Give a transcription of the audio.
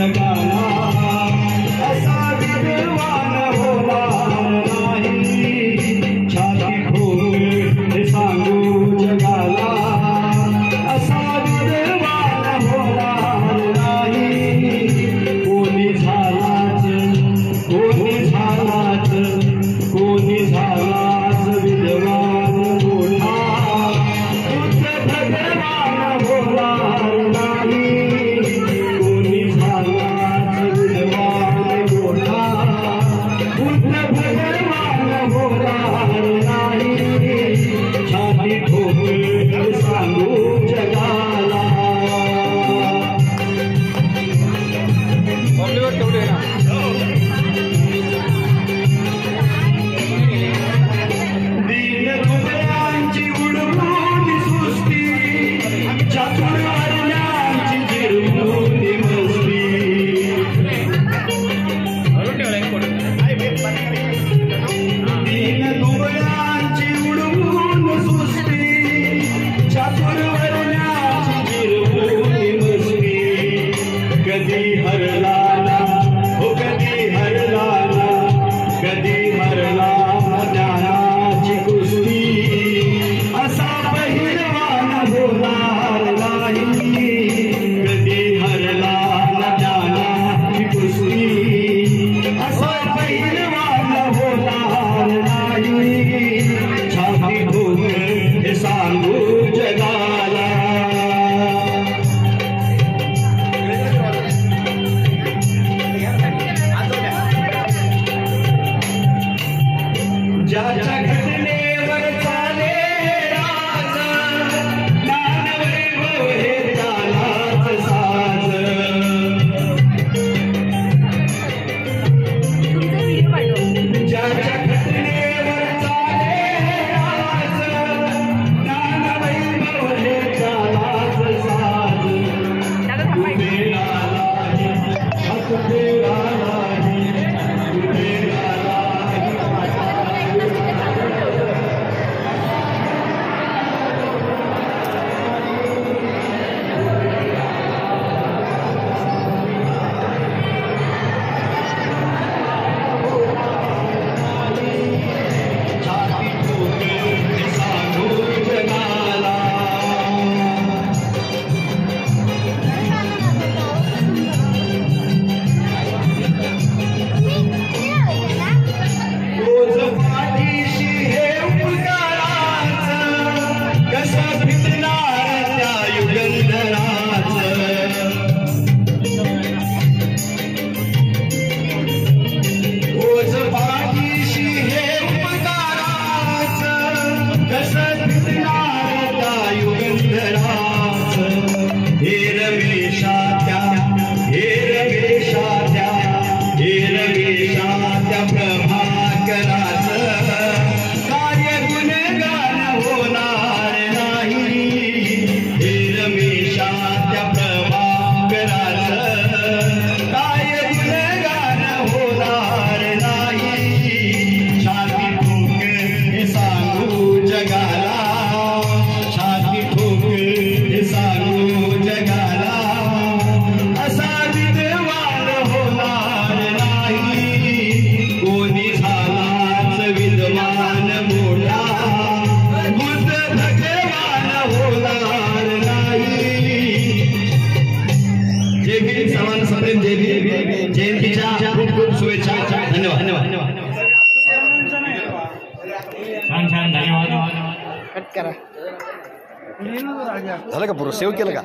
जगाला असा विद्वान होणार नाही छाती ठोकून हे सांगू जगाला असा विद्वान होणार नाही कोणी झालाच विद्वान मोठा बुद्ध भगवान होणार नाही कोणी झालाच विद्वान मोठा बुद्ध भगवान होणार नाही छाती ठोकून सांगू जगाला ज्याच्या घटनेवर चाले राज ज्ञानवैभव हे त्यालाच साज ज्याच्या घटनेवर चाले राज ज्ञानवैभव हे त्यालाच साज तुझेला जयंतीच्या खूप खूप शुभेच्छा धन्यवाद छान धन्यवाद झालं का पूर्ण सेव्ह केलं का